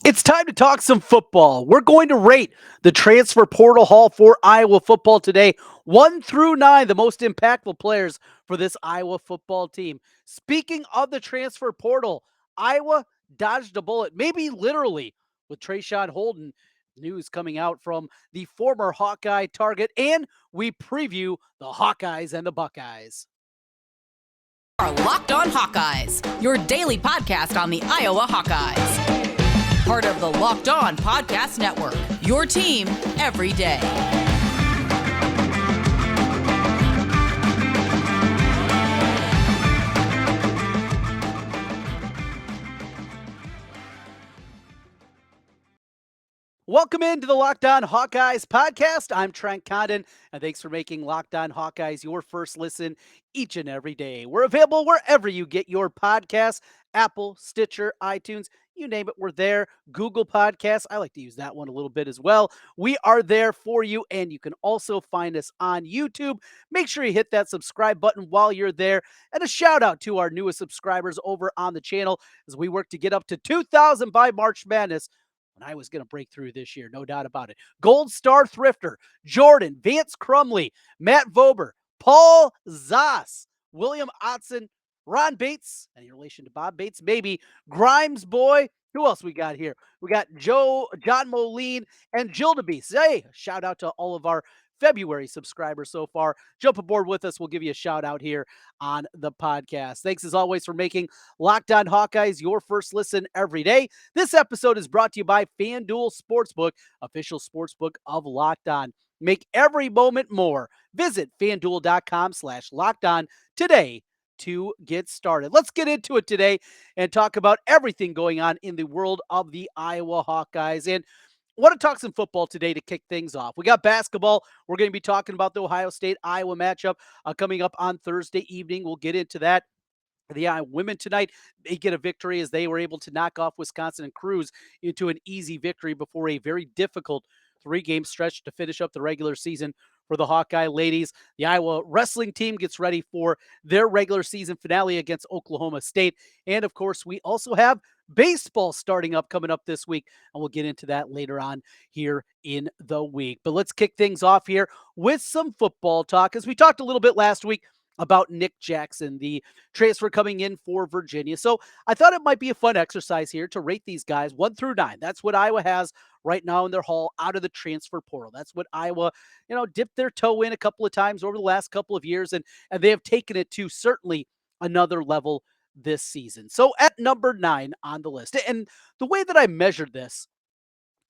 It's time to talk some football. We're going to rate the transfer portal haul for Iowa football today, 1 through 9, the most impactful players for this Iowa football team. Speaking of the transfer portal, Iowa dodged a bullet, maybe literally, with Traeshon Holden. News coming out from the former Hawkeye target, and we preview the Hawkeyes and the Buckeyes. Are Locked On Hawkeyes, your daily podcast on the Iowa Hawkeyes. Part of the Locked On Podcast Network, your team every day. Welcome into the Locked On Hawkeyes podcast. I'm Trent Condon, and thanks for making Locked On Hawkeyes your first listen each and every day. We're available wherever you get your podcasts, Apple, Stitcher, iTunes, you name it, we're there. Google Podcasts, I like to use that one a little bit as well. We are there for you, and you can also find us on YouTube. Make sure you hit that subscribe button while you're there, and a shout out to our newest subscribers over on the channel as we work to get up to 2,000 by March Madness. And I was going to break through this year, no doubt about it. Gold Star Thrifter, Jordan, Vance Crumley, Matt Vober, Paul Zoss, William Otson, Ron Bates, any relation to Bob Bates? Maybe. Grimes Boy. Who else we got here? We got John Moline, and Jill DeBeast. Hey, shout out to all of our February subscribers so far. Jump aboard with us. We'll give you a shout out here on the podcast. Thanks as always for making Locked On Hawkeyes your first listen every day. This episode is brought to you by FanDuel Sportsbook, official sportsbook of Locked On. Make every moment more. Visit FanDuel.com/LockedOn today to get started. Let's get into it today and talk about everything going on in the world of the Iowa Hawkeyes. And I want to talk some football today to kick things off. We got basketball. We're going to be talking about the Ohio State-Iowa matchup coming up on Thursday evening. We'll get into that. The Iowa women tonight, they get a victory as they were able to knock off Wisconsin and cruise into an easy victory before a very difficult three-game stretch to finish up the regular season for the Hawkeye ladies. The Iowa wrestling team gets ready for their regular season finale against Oklahoma State. And, of course, we also have baseball starting up coming up this week, and we'll get into that later on here in the week. But let's kick things off here with some football talk, as we talked a little bit last week about Nick Jackson, the transfer coming in for Virginia. So I thought it might be a fun exercise here to rate these guys 1 through 9. That's what Iowa has right now in their haul out of the transfer portal. That's what Iowa, dipped their toe in a couple of times over the last couple of years, and they have taken it to certainly another level this season. So at number 9 on the list, and the way that I measured this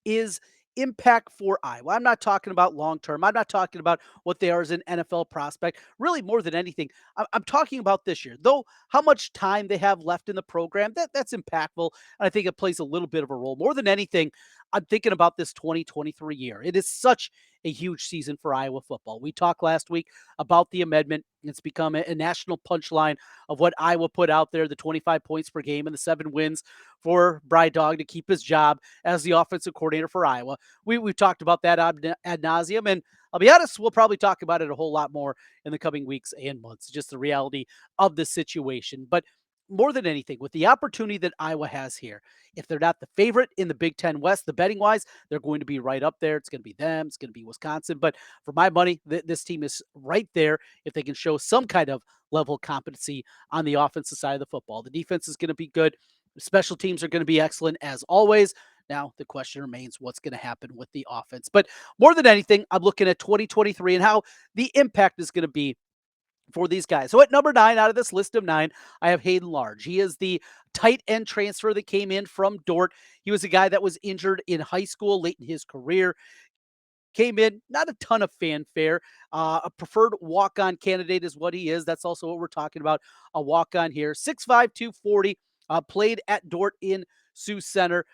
is impact for Iowa. I'm not talking about long term. I'm not talking about what they are as an NFL prospect. Really, more than anything, I'm talking about this year. Though how much time they have left in the program, that's impactful. And I think it plays a little bit of a role. More than anything, I'm thinking about this 2023 year. It is such a huge season for Iowa football. We talked last week about the amendment. It's become a national punchline of what Iowa put out there, the 25 points per game and the 7 wins for Bry Dog to keep his job as the offensive coordinator for Iowa. We've talked about that ad nauseum, and I'll be honest, we'll probably talk about it a whole lot more in the coming weeks and months, just the reality of the situation. But more than anything, with the opportunity that Iowa has here, if they're not the favorite in the Big Ten West, the betting wise, they're going to be right up there. It's going to be them. It's going to be Wisconsin. But for my money, this team is right there if they can show some kind of level of competency on the offensive side of the football. The defense is going to be good. Special teams are going to be excellent as always. Now, the question remains what's going to happen with the offense. But more than anything, I'm looking at 2023 and how the impact is going to be for these guys. So at number 9 out of this list of 9, I have Hayden Large. He is the tight end transfer that came in from Dordt. He was a guy that was injured in high school late in his career. Came in, not a ton of fanfare. A preferred walk-on candidate is what he is. That's also what we're talking about, a walk-on here. 6'5", 240, played at Dordt in Sioux Center.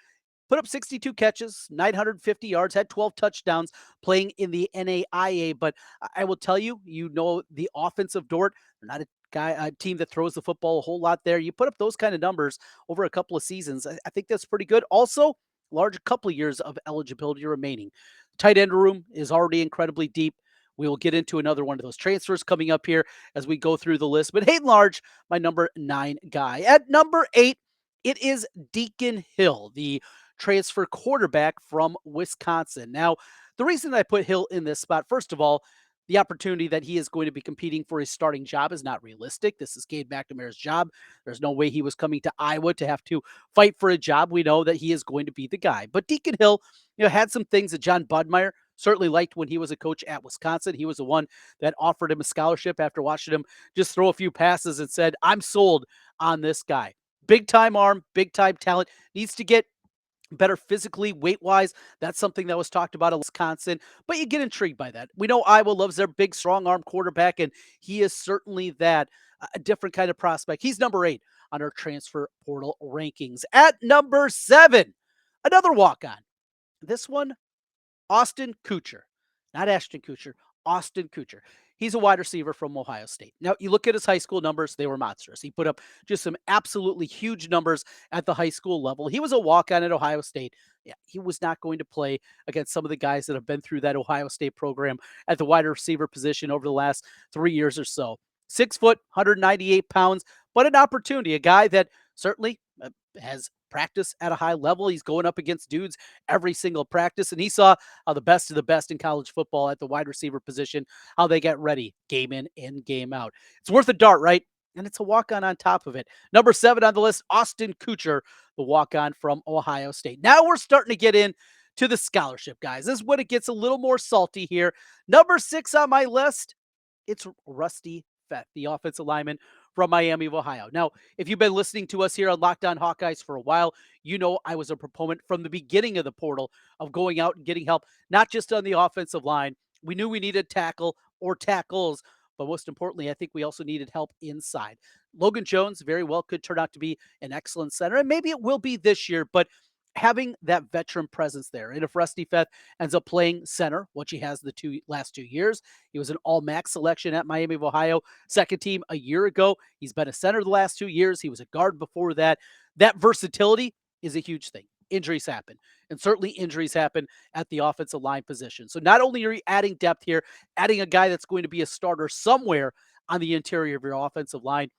Put up 62 catches, 950 yards, had 12 touchdowns playing in the NAIA. But I will tell you, the offense of Dordt, they're not a team that throws the football a whole lot there. You put up those kind of numbers over a couple of seasons, I think that's pretty good. Also, Large, a couple of years of eligibility remaining. Tight end room is already incredibly deep. We will get into another one of those transfers coming up here as we go through the list. But Hayden Large, my number 9 guy. At number 8, it is Deacon Hill, the transfer quarterback from Wisconsin. Now, the reason I put Hill in this spot, first of all, the opportunity that he is going to be competing for his starting job is not realistic. This is Cade McNamara's job. There's no way he was coming to Iowa to have to fight for a job. We know that he is going to be the guy. But Deacon Hill, had some things that John Budmeyer certainly liked when he was a coach at Wisconsin. He was the one that offered him a scholarship after watching him just throw a few passes and said, I'm sold on this guy. Big time arm, big time talent, needs to get better physically, weight wise. That's something that was talked about in Wisconsin, but you get intrigued by that. We know Iowa loves their big, strong arm quarterback, and he is certainly that, a different kind of prospect. He's number 8 on our transfer portal rankings. At number 7, another walk on. This one, Austin Kutcher, not Ashton Kutcher, Austin Kutcher. He's a wide receiver from Ohio State. Now, you look at his high school numbers, they were monstrous. He put up just some absolutely huge numbers at the high school level. He was a walk-on at Ohio State. Yeah, he was not going to play against some of the guys that have been through that Ohio State program at the wide receiver position over the last 3 years or so. 6 foot, 198 pounds, but an opportunity, a guy that certainly has practice at a high level. He's going up against dudes every single practice, and he saw how the best of the best in college football at the wide receiver position, how they get ready game in and game out. It's worth a dart, right? And it's a walk-on top of it. Number 7 on the list, Austin Kutcher, the walk-on from Ohio State. Now we're starting to get in to the scholarship, guys. This is when it gets a little more salty here. Number 6 on my list, it's Rusty Fett, the offensive lineman from Miami of Ohio. Now, if you've been listening to us here on Locked On Hawkeyes for a while, you know I was a proponent from the beginning of the portal of going out and getting help, not just on the offensive line. We knew we needed tackle or tackles, but most importantly, I think we also needed help inside. Logan Jones very well could turn out to be an excellent center, and maybe it will be this year, but having that veteran presence there. And if Rusty Fett ends up playing center, which he has the last 2 years, he was an all-MAC selection at Miami of Ohio, second team a year ago. He's been a center the last 2 years. He was a guard before that. That versatility is a huge thing. Injuries happen, and certainly injuries happen at the offensive line position. So not only are you adding depth here, adding a guy that's going to be a starter somewhere on the interior of your offensive line,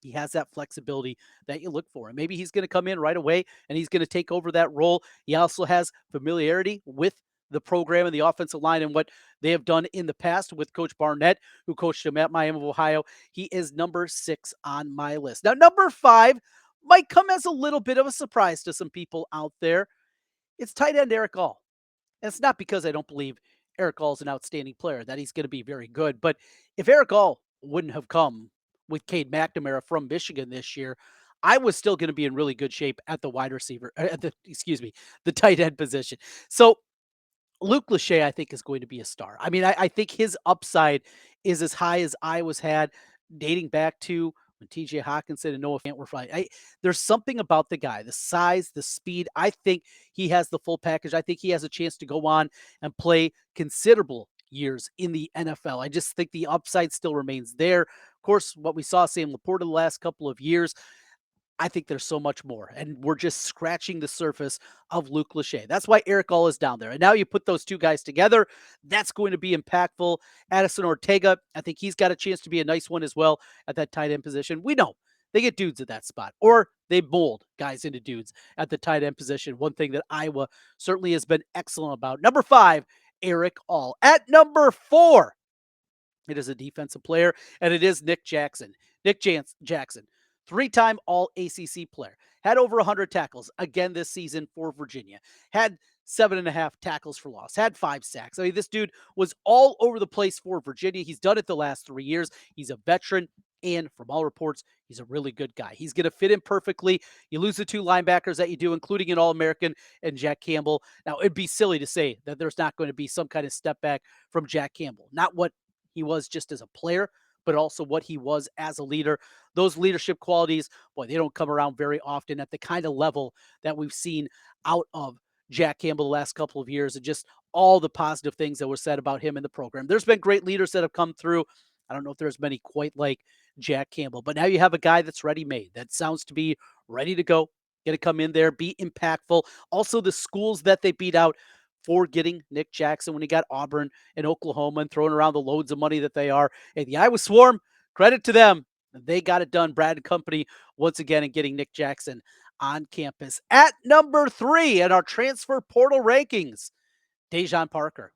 he has that flexibility that you look for. And maybe he's going to come in right away and he's going to take over that role. He also has familiarity with the program and the offensive line and what they have done in the past with Coach Barnett, who coached him at Miami of Ohio. He is number 6 on my list. Now, number 5 might come as a little bit of a surprise to some people out there. It's tight end Eric All. And it's not because I don't believe Eric All is an outstanding player, that he's going to be very good. But if Eric All wouldn't have come with Cade McNamara from Michigan this year, I was still going to be in really good shape at the wide receiver, the tight end position. So Luke Lachey, I think, is going to be a star. I mean, I think his upside is as high as Iowa's had dating back to when TJ Hawkinson and Noah Fant were flying. There's something about the guy, the size, the speed. I think he has the full package. I think he has a chance to go on and play considerable years in the NFL. I just think the upside still remains there. Of course, what we saw Sam Laporta the last couple of years, I think there's so much more, and we're just scratching the surface of Luke Lachey. That's why Eric All is down there. And now you put those two guys together, that's going to be impactful. Addison Ortega, I think he's got a chance to be a nice one as well at that tight end position. We know they get dudes at that spot, or they mold guys into dudes at the tight end position. One thing that Iowa certainly has been excellent about. Number 5, Eric All. At number 4, it is a defensive player, and it is Nick Jackson. Jackson. 3-time All-ACC player, had over 100 tackles again this season for Virginia, had 7.5 tackles for loss, had 5 sacks. I mean, this dude was all over the place for Virginia. He's done it the last 3 years. He's a veteran, and from all reports, he's a really good guy. He's going to fit in perfectly. You lose the 2 linebackers that you do, including an All-American and Jack Campbell. Now, it'd be silly to say that there's not going to be some kind of step back from Jack Campbell. Not what he was just as a player, but also what he was as a leader. Those leadership qualities, boy, they don't come around very often at the kind of level that we've seen out of Jack Campbell the last couple of years, and just all the positive things that were said about him in the program. There's been great leaders that have come through. I don't know if there's many quite like Jack Campbell, but now you have a guy that's ready-made, that sounds to be ready to go, going to come in there, be impactful. Also, the schools that they beat out for getting Nick Jackson when he got Auburn and Oklahoma and throwing around the loads of money that they are. Hey, the Iowa Swarm, credit to them. They got it done. Brad and company once again in getting Nick Jackson on campus. At number 3 in our transfer portal rankings, DeJean Parker,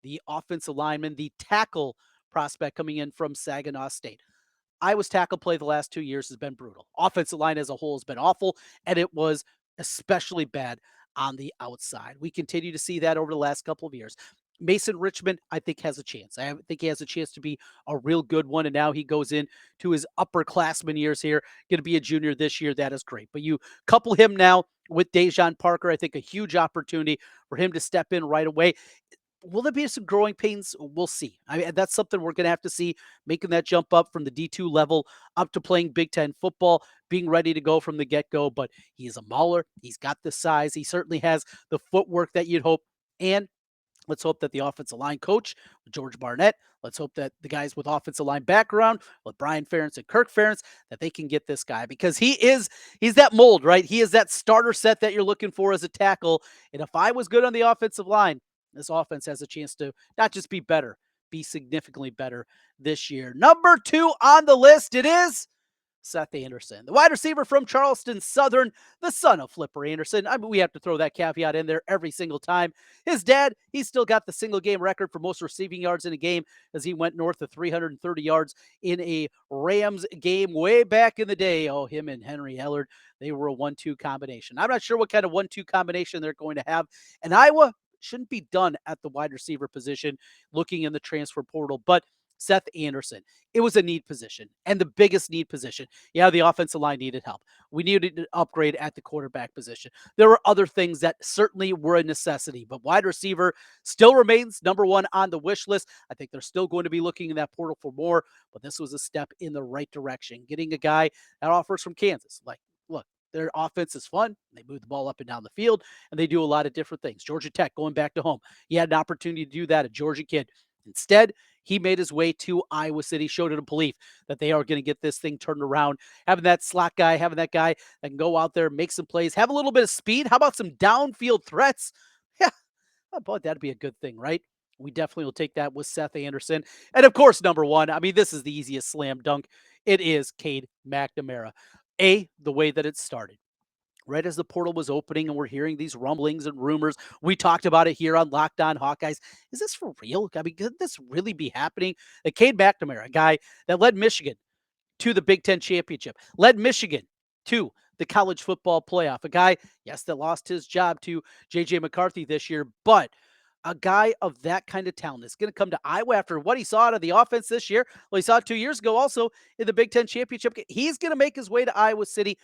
the offensive lineman, the tackle prospect coming in from Saginaw State. Iowa's tackle play the last 2 years has been brutal. Offensive line as a whole has been awful, and it was especially bad on the outside. We continue to see that over the last couple of years. Mason Richmond, I think, has a chance. I think he has a chance to be a real good one, and now he goes in to his upperclassman years here, going to be a junior this year. That is great. But you couple him now with DeJean Parker, I think a huge opportunity for him to step in right away. Will there be some growing pains? We'll see. I mean, that's something we're going to have to see, making that jump up from the D2 level up to playing Big Ten football, being ready to go from the get-go. But he's a mauler. He's got the size. He certainly has the footwork that you'd hope. And let's hope that the offensive line coach, George Barnett, let's hope that the guys with offensive line background, with Brian Ferentz and Kirk Ferentz, that they can get this guy because he's that mold, right? He is that starter set that you're looking for as a tackle. And if I was good on the offensive line, this offense has a chance to not just be better, be significantly better this year. Number 2 on the list, it is Seth Anderson, the wide receiver from Charleston Southern, the son of Flipper Anderson. I mean, we have to throw that caveat in there every single time. His dad, he's still got the single game record for most receiving yards in a game as he went north of 330 yards in a Rams game way back in the day. Oh, him and Henry Hellard, they were a 1-2 combination. I'm not sure what kind of 1-2 combination they're going to have. And Iowa shouldn't be done at the wide receiver position looking in the transfer portal, but Seth Anderson. It was a need position and the biggest need position. Yeah, the offensive line needed help. We needed an upgrade at the quarterback position. There were other things that certainly were a necessity, but wide receiver still remains number 1 on the wish list. I think they're still going to be looking in that portal for more, but this was a step in the right direction. Getting a guy that offers from Kansas. Like, look, their offense is fun. They move the ball up and down the field, and they do a lot of different things. Georgia Tech going back to home. He had an opportunity to do that, a Georgia kid. Instead, he made his way to Iowa City, showed it a belief that they are going to get this thing turned around. Having that slot guy, having that guy that can go out there, make some plays, have a little bit of speed. How about some downfield threats? Yeah, I thought that'd be a good thing, right? We definitely will take that with Seth Anderson. And of course, number 1, I mean, this is the easiest slam dunk. It is Cade McNamara. The way that it started. Right as the portal was opening and we're hearing these rumblings and rumors, we talked about it here on Locked On Hawkeyes. Is this for real? I mean, could this really be happening? Cade McNamara, a guy that led Michigan to the Big Ten championship, led Michigan to the college football playoff, a guy, yes, that lost his job to J.J. McCarthy this year, but a guy of that kind of talent is going to come to Iowa after what he saw out of the offense this year. Well, he saw it 2 years ago also in the Big Ten championship. He's going to make his way to Iowa City.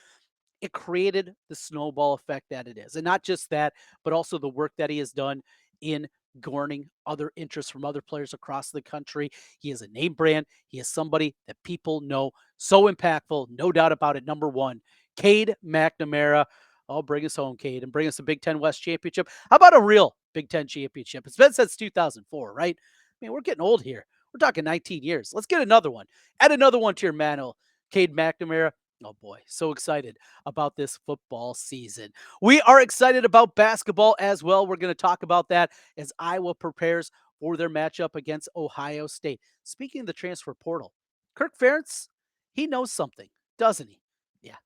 It created the snowball effect that it is. And not just that, but also the work that he has done in garnering other interests from other players across the country. He is a name brand. He is somebody that people know. So impactful, no doubt about it. Number 1, Cade McNamara. Oh, bring us home, Cade, and bring us a Big Ten West championship. How about a real Big Ten championship? It's been since 2004, right? I mean, we're getting old here. We're talking 19 years. Let's get another one. Add another one to your mantle, Cade McNamara. Oh boy, so excited about this football season. We are excited about basketball as well. We're going to talk about that as Iowa prepares for their matchup against Ohio State. Speaking of the transfer portal, Kirk Ferentz, he knows something, doesn't he? Yeah,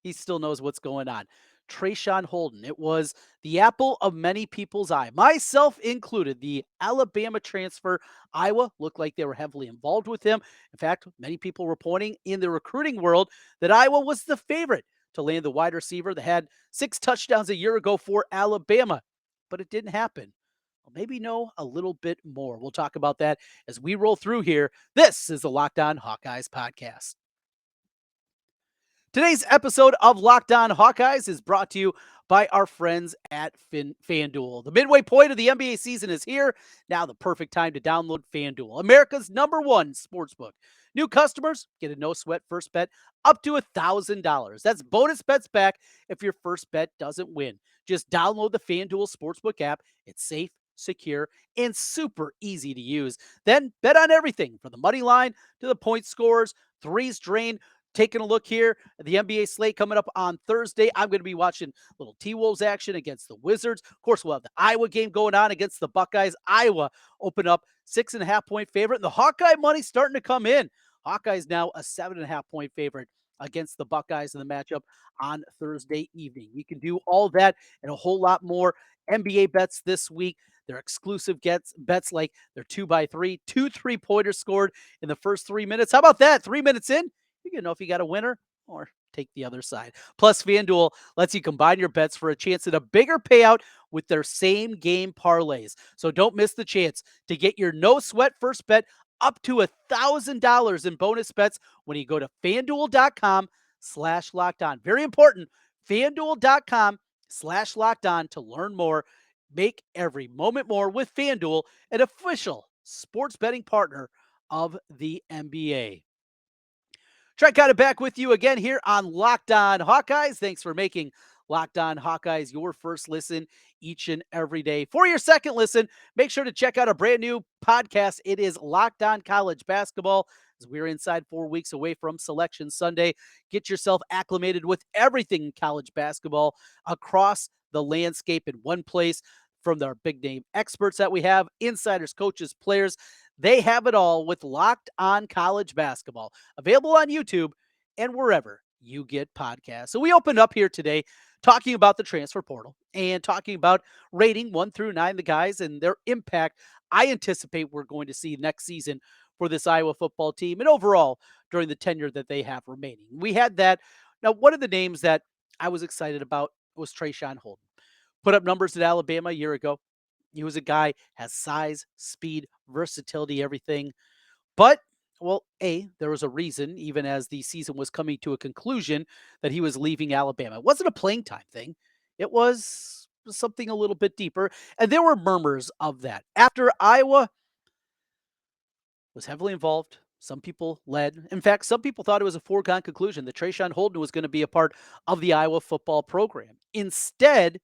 he still knows what's going on. Traeshon Holden, it was the apple of many people's eye, myself included. The Alabama transfer, Iowa looked like they were heavily involved with him. In fact, many people were pointing in the recruiting world that Iowa was the favorite to land the wide receiver that had 6 touchdowns a year ago for Alabama, but it didn't happen. Well, maybe know a little bit more. We'll talk about that as we roll through here. This is the Locked On Hawkeyes podcast. Today's episode of Locked On Hawkeyes is brought to you by our friends at FanDuel. The midway point of the NBA season is here. Now the perfect time to download FanDuel, America's #1 sportsbook. New customers get a no-sweat first bet up to $1,000. That's bonus bets back if your first bet doesn't win. Just download the FanDuel Sportsbook app. It's safe, secure, and super easy to use. Then bet on everything from the money line to the point scores, threes drained. Taking a look here at the NBA slate coming up on Thursday. I'm going to be watching little T-Wolves action against the Wizards. Of course, we'll have the Iowa game going on against the Buckeyes. Iowa open up 6.5 point favorite. And the Hawkeye money starting to come in. Hawkeyes now a 7.5 point favorite against the Buckeyes in the matchup on Thursday evening. You can do all that and a whole lot more. NBA bets this week. Their exclusive bets like their 2x3, two 3-pointers scored in the first 3 minutes. How about that? 3 minutes in, you can know if you got a winner or take the other side. Plus, FanDuel lets you combine your bets for a chance at a bigger payout with their same game parlays. So don't miss the chance to get your no sweat first bet up to $1,000 in bonus bets when you go to fanduel.com/locked-on. Very important. Fanduel.com/locked-on to learn more. Make every moment more with FanDuel, an official sports betting partner of the NBA. Trent Condon back with you again here on Locked On Hawkeyes. Thanks for making Locked On Hawkeyes your first listen each and every day. For your second listen, make sure to check out a brand new podcast. It is Locked On College Basketball. As we're inside 4 weeks away from Selection Sunday, get yourself acclimated with everything in college basketball across the landscape in one place. From our big name experts that we have, insiders, coaches, players, they have it all with Locked On College Basketball, available on YouTube and wherever you get podcasts. So we opened up here today talking about the transfer portal and talking about rating 1 through 9 the guys and their impact I anticipate we're going to see next season for this Iowa football team and overall during the tenure that they have remaining. We had that. Now, one of the names that I was excited about was Traeshon Holden. Put up numbers at Alabama a year ago. He was a guy, has size, speed, versatility, everything. But, well, there was a reason, even as the season was coming to a conclusion, that he was leaving Alabama. It wasn't a playing time thing. It was something a little bit deeper. And there were murmurs of that. After Iowa was heavily involved, some people led. In fact, some people thought it was a foregone conclusion that Traeshon Holden was going to be a part of the Iowa football program. Instead,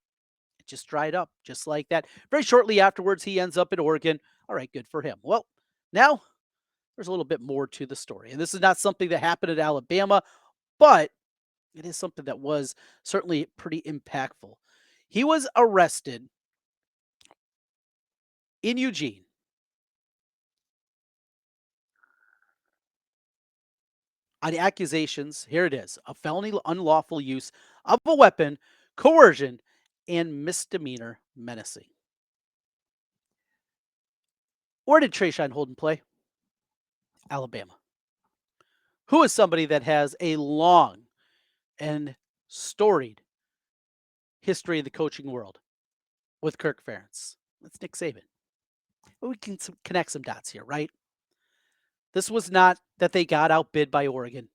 just dried up just like that. Very shortly afterwards, he ends up at Oregon. All right, good for him. Well, now there's a little bit more to the story. And this is not something that happened at Alabama, but it is something that was certainly pretty impactful. He was arrested in Eugene on accusations, here it is, of felony unlawful use of a weapon, coercion, and misdemeanor menacing. Where did Traeshon Holden play? Alabama. Who is somebody that has a long and storied history in the coaching world with Kirk Ferentz? That's Nick Saban. We can connect some dots here, right? This was not that they got outbid by Oregon.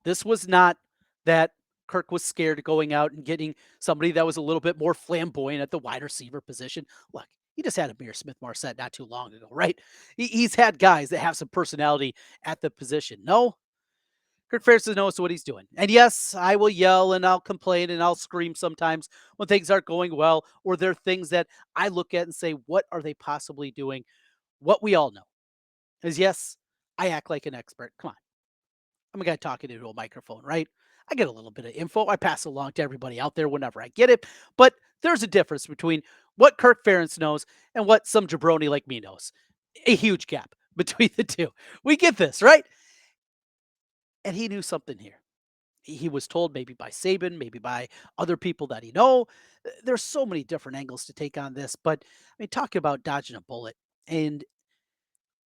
This was not that Kirk was scared of going out and getting somebody that was a little bit more flamboyant at the wide receiver position. Look, he just had Amir Smith-Marset not too long ago, right? He's had guys that have some personality at the position. No, Kirk Ferentz knows what he's doing. And yes, I will yell and I'll complain and I'll scream sometimes when things aren't going well, or there are things that I look at and say, what are they possibly doing? What we all know is yes, I act like an expert. Come on. I'm a guy talking into a microphone, right? I get a little bit of info. I pass it along to everybody out there whenever I get it. But there's a difference between what Kirk Ferentz knows and what some jabroni like me knows. A huge gap between the two. We get this, right? And he knew something here. He was told maybe by Saban, maybe by other people that he know. There's so many different angles to take on this, but I mean, talking about dodging a bullet, and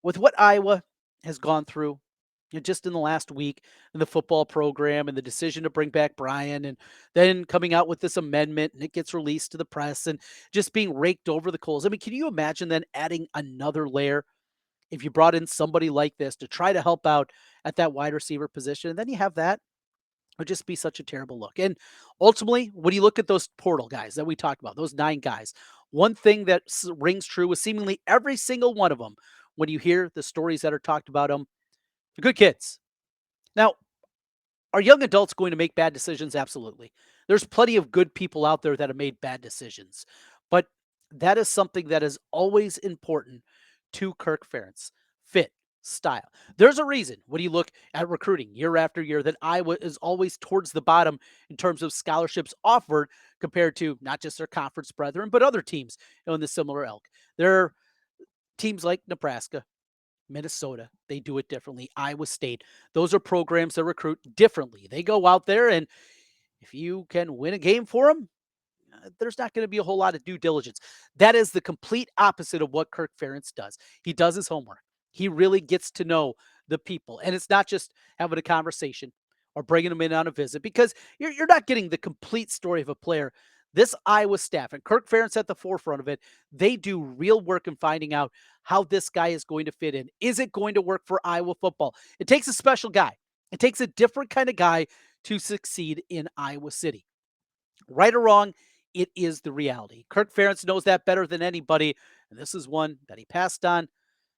with what Iowa has gone through, just in the last week in the football program and the decision to bring back Brian, and then coming out with this amendment and it gets released to the press and just being raked over the coals. I mean, can you imagine then adding another layer if you brought in somebody like this to try to help out at that wide receiver position? And then you have that would just be such a terrible look. And ultimately, when you look at those portal guys that we talked about, those 9 guys, one thing that rings true with seemingly every single one of them, when you hear the stories that are talked about them, they're good kids. Now, are young adults going to make bad decisions? Absolutely. There's plenty of good people out there that have made bad decisions. But that is something that is always important to Kirk Ferentz. Fit, style. There's a reason when you look at recruiting year after year that Iowa is always towards the bottom in terms of scholarships offered compared to not just their conference brethren, but other teams in the similar ilk. There are teams like Nebraska, Minnesota, they do it differently. Iowa State, those are programs that recruit differently. They go out there, and if you can win a game for them, there's not going to be a whole lot of due diligence. That is the complete opposite of what Kirk Ferentz does. He does his homework. He really gets to know the people. And it's not just having a conversation or bringing them in on a visit, because you're not getting the complete story of a player. This Iowa staff, and Kirk Ferentz at the forefront of it, they do real work in finding out how this guy is going to fit in. Is it going to work for Iowa football? It takes a special guy. It takes a different kind of guy to succeed in Iowa City. Right or wrong, it is the reality. Kirk Ferentz knows that better than anybody, and this is one that he passed on,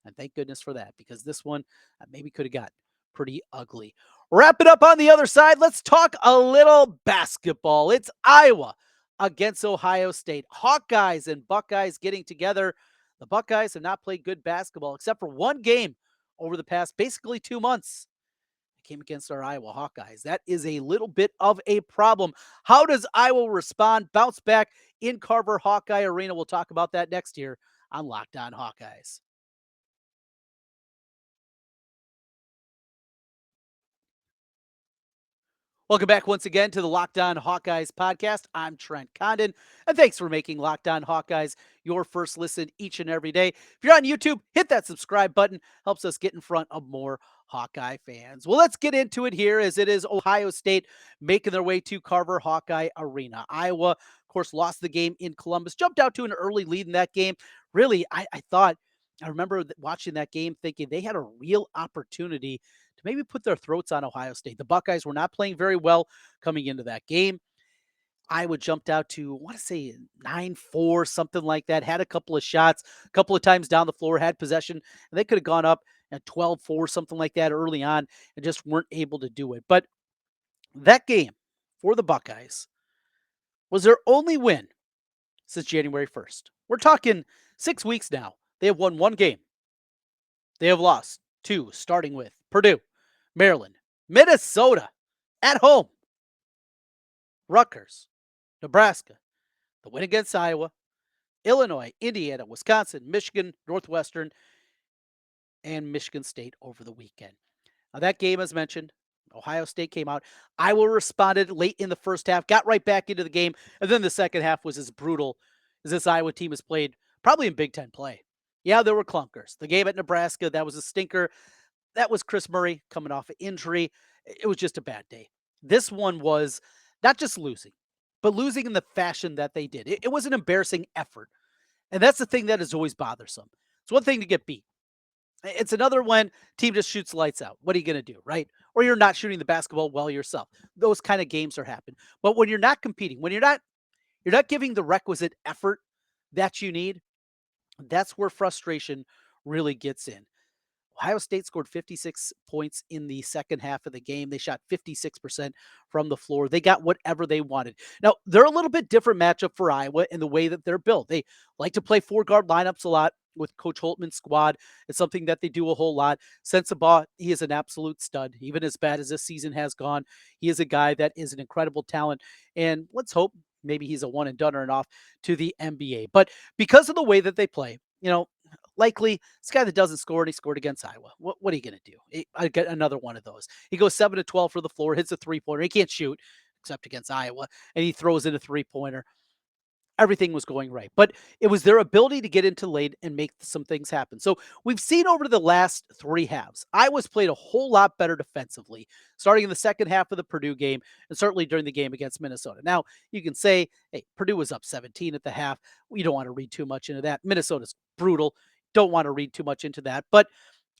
and thank goodness for that, because this one maybe could have got pretty ugly. Wrap it up on the other side. Let's talk a little basketball. It's Iowa against Ohio State. Hawkeyes and Buckeyes getting together. The Buckeyes have not played good basketball except for one game over the past basically 2 months. Came against our Iowa Hawkeyes. That is a little bit of a problem. How does Iowa respond, bounce back in Carver Hawkeye Arena? We'll talk about that next year on Locked On Hawkeyes. Welcome back once again to the Locked On Hawkeyes podcast. I'm Trent Condon, and thanks for making Locked On Hawkeyes your first listen each and every day. If you're on YouTube, hit that subscribe button. Helps us get in front of more Hawkeye fans. Well, let's get into it here, as it is Ohio State making their way to Carver Hawkeye Arena. Iowa, of course, lost the game in Columbus, jumped out to an early lead in that game. Really, I remember watching that game thinking they had a real opportunity to maybe put their throats on Ohio State. The Buckeyes were not playing very well coming into that game. Iowa jumped out to, I want to say 9-4, something like that, had a couple of shots, a couple of times down the floor, had possession, and they could have gone up at 12-4, something like that early on, and just weren't able to do it. But that game for the Buckeyes was their only win since January 1st. We're talking 6 weeks now. They have won one game. They have lost two, starting with Purdue, Maryland, Minnesota, at home, Rutgers, Nebraska, the win against Iowa, Illinois, Indiana, Wisconsin, Michigan, Northwestern, and Michigan State over the weekend. Now, that game, as mentioned, Ohio State came out. Iowa responded late in the first half, got right back into the game, and then the second half was as brutal as this Iowa team has played probably in Big Ten play. Yeah, there were clunkers. The game at Nebraska, that was a stinker. That was Chris Murray coming off an injury. It was just a bad day. This one was not just losing, but losing in the fashion that they did. It was an embarrassing effort. And that's the thing that is always bothersome. It's one thing to get beat. It's another when team just shoots lights out. What are you going to do, right? Or you're not shooting the basketball well yourself. Those kind of games are happening. But when you're not competing, when you're not giving the requisite effort that you need, that's where frustration really gets in. Ohio State scored 56 points in the second half of the game. They shot 56% from the floor. They got whatever they wanted. Now, they're a little bit different matchup for Iowa in the way that they're built. They like to play four-guard lineups a lot with Coach Holtman's squad. It's something that they do a whole lot. Sensabaugh, he is an absolute stud. Even as bad as this season has gone, he is a guy that is an incredible talent. And let's hope maybe he's a one-and-done and off to the NBA. But because of the way that they play, likely this guy that doesn't score, and he scored against Iowa. What are you going to do? I get another one of those. He goes 7 to 12 for the floor, hits a three-pointer. He can't shoot except against Iowa, and he throws in a three-pointer. Everything was going right, but it was their ability to get into late and make some things happen. So we've seen over the last three halves, Iowa's played a whole lot better defensively, starting in the second half of the Purdue game and certainly during the game against Minnesota. Now, you can say, hey, Purdue was up 17 at the half. We don't want to read too much into that. Minnesota's brutal. Don't want to read too much into that. But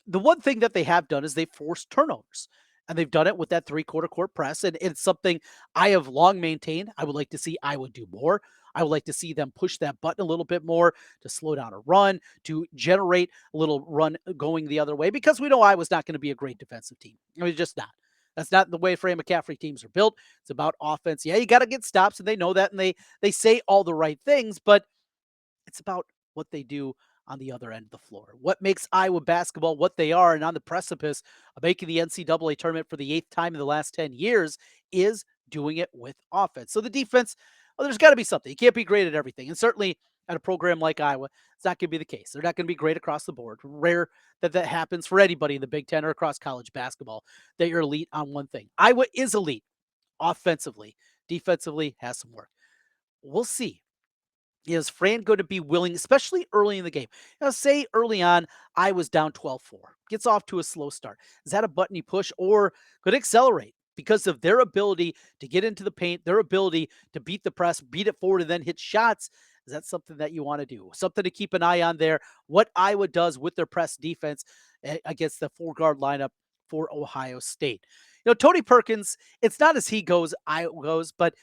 the one thing that they have done is they've forced turnovers. And they've done it with that three-quarter court press. And it's something I have long maintained. I would like to see Iowa do more. I would like to see them push that button a little bit more to slow down a run, to generate a little run going the other way, because we know Iowa's not going to be a great defensive team. I mean, just not. That's not the way Fran McCaffrey teams are built. It's about offense. Yeah, you got to get stops, and they know that, and they say all the right things, but it's about what they do on the other end of the floor. What makes Iowa basketball what they are and on the precipice of making the NCAA tournament for the 8th time in the last 10 years is doing it with offense. So the defense, well, there's got to be something. You can't be great at everything. And certainly at a program like Iowa, it's not going to be the case. They're not going to be great across the board. Rare that that happens for anybody in the Big Ten or across college basketball, that you're elite on one thing. Iowa is elite offensively. Defensively, has some work. We'll see. Is Fran going to be willing, especially early in the game? Say early on, I was down 12-4, gets off to a slow start. Is that a button you push or could it accelerate because of their ability to get into the paint, their ability to beat the press, beat it forward, and then hit shots? Is that something that you want to do? Something to keep an eye on there. What Iowa does with their press defense against the four guard lineup for Ohio State. Tony Perkins, it's not as he goes, Iowa goes, but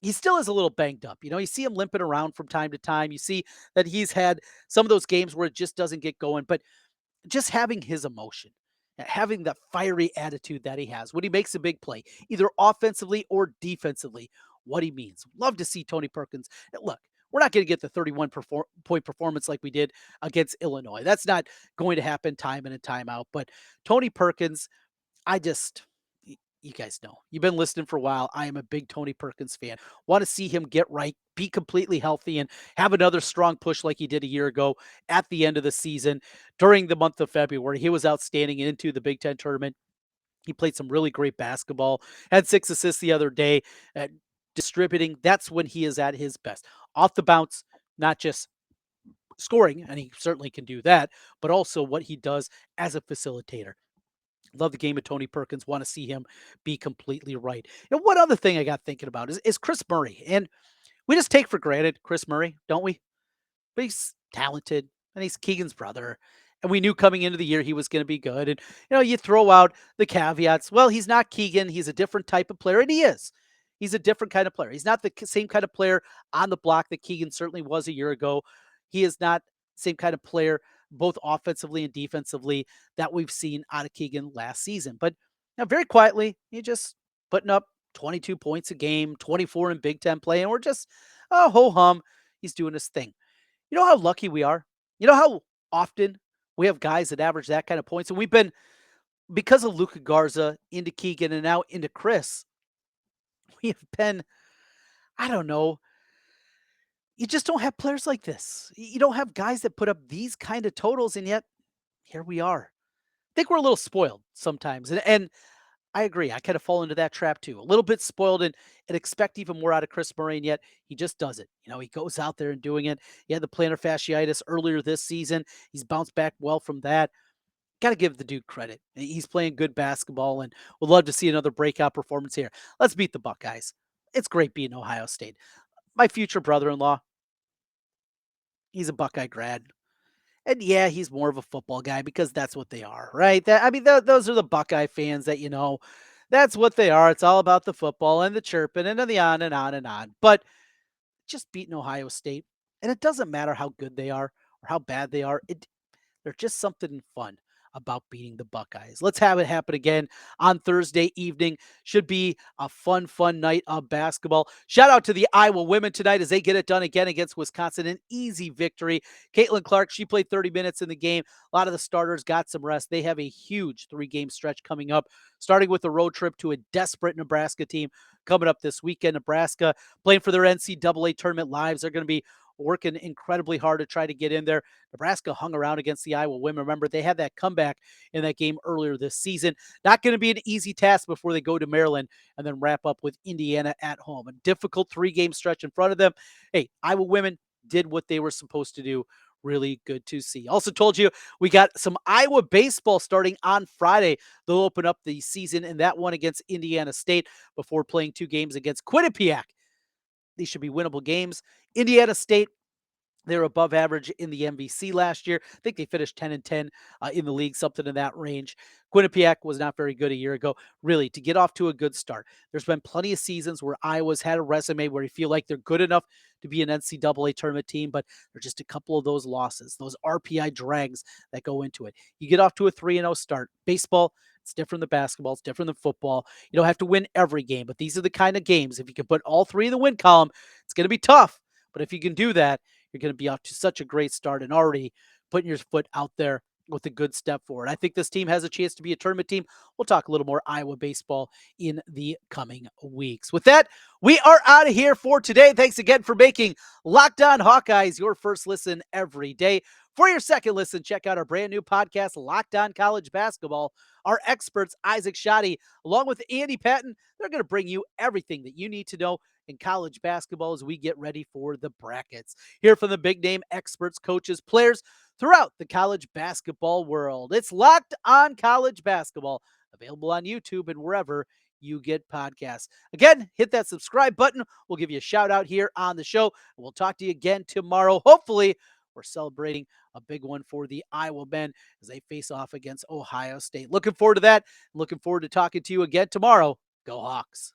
he still is a little banged up. You see him limping around from time to time. You see that he's had some of those games where it just doesn't get going, but just having his emotion, having that fiery attitude that he has when he makes a big play, either offensively or defensively, what he means. Love to see Tony Perkins. Look, we're not going to get the 31-point performance like we did against Illinois. That's not going to happen time in and time out. But Tony Perkins, I just, you guys know, you've been listening for a while. I am a big Tony Perkins fan. Want to see him get right, be completely healthy, and have another strong push like he did a year ago at the end of the season. During the month of February, he was outstanding into the Big Ten tournament. He played some really great basketball, had 6 assists the other day, distributing. That's when he is at his best. Off the bounce, not just scoring, and he certainly can do that, but also what he does as a facilitator. Love the game of Tony Perkins. Want to see him be completely right. One other thing I got thinking about is Chris Murray. And we just take for granted Chris Murray, don't we? But he's talented and he's Keegan's brother. And we knew coming into the year he was going to be good. And, you throw out the caveats. Well, he's not Keegan. He's a different type of player. And he is. He's a different kind of player. He's not the same kind of player on the block that Keegan certainly was a year ago. He is not the same kind of player, both offensively and defensively, that we've seen out of Keegan last season. But very quietly, he just putting up 22 points a game, 24 in Big Ten play. And we're just, oh, ho hum. He's doing his thing. You know how lucky we are? You know how often we have guys that average that kind of points? And we've been, because of Luka Garza into Keegan and now into Chris, we have been, I don't know, you just don't have players like this. You don't have guys that put up these kind of totals, and yet here we are. I think we're a little spoiled sometimes. And I agree. I kind of fall into that trap too. A little bit spoiled and expect even more out of Chris Murray, and yet he just does it. He goes out there and doing it. He had the plantar fasciitis earlier this season. He's bounced back well from that. Got to give the dude credit. He's playing good basketball, and would love to see another breakout performance here. Let's beat the Buckeyes. It's great beating Ohio State. My future brother-in-law, he's a Buckeye grad. And yeah, he's more of a football guy because that's what they are, right? Those are the Buckeye fans that, that's what they are. It's all about the football and the chirping and the on and on and on. But just beating Ohio State, and it doesn't matter how good they are or how bad they are. There's just something fun about beating the Buckeyes. Let's have it happen again on Thursday evening. Should be a fun night of basketball. Shout out to the Iowa women tonight as they get it done again against Wisconsin. An easy victory. Caitlin Clark, she played 30 minutes in the game. A lot of the starters got some rest. They have a huge 3-game stretch coming up, starting with a road trip to a desperate Nebraska team coming up this weekend. Nebraska playing for their NCAA tournament lives. They're going to be working incredibly hard to try to get in there. Nebraska hung around against the Iowa women. Remember, they had that comeback in that game earlier this season. Not going to be an easy task before they go to Maryland and then wrap up with Indiana at home. A difficult 3-game stretch in front of them. Hey, Iowa women did what they were supposed to do. Really good to see. Also told you we got some Iowa baseball starting on Friday. They'll open up the season in that one against Indiana State before playing 2 games against Quinnipiac. These should be winnable games. Indiana State, they're above average in the MVC last year. I think they finished 10-10 in the league, something in that range. Quinnipiac was not very good a year ago. Really, to get off to a good start. There's been plenty of seasons where Iowa's had a resume where you feel like they're good enough to be an NCAA tournament team, but there's just a couple of those losses, those RPI drags that go into it. You get off to a 3-0 start. Baseball, it's different than basketball. It's different than football. You don't have to win every game, but these are the kind of games, if you can put all 3 in the win column, it's going to be tough. But if you can do that, you're going to be off to such a great start and already putting your foot out there with a good step forward. I think this team has a chance to be a tournament team. We'll talk a little more Iowa baseball in the coming weeks. With that, we are out of here for today. Thanks again for making Locked On Hawkeyes your first listen every day. For your second listen, check out our brand new podcast, Locked On College Basketball. Our experts, Isaac Shoddy, along with Andy Patton, they're going to bring you everything that you need to know in college basketball as we get ready for the brackets. Hear from the big name experts, coaches, players throughout the college basketball world. It's Locked On College Basketball, available on YouTube and wherever you get podcasts. Again, hit that subscribe button. We'll give you a shout out here on the show. We'll talk to you again tomorrow. Hopefully, we're celebrating a big one for the Iowa men as they face off against Ohio State. Looking forward to that. Looking forward to talking to you again tomorrow. Go Hawks.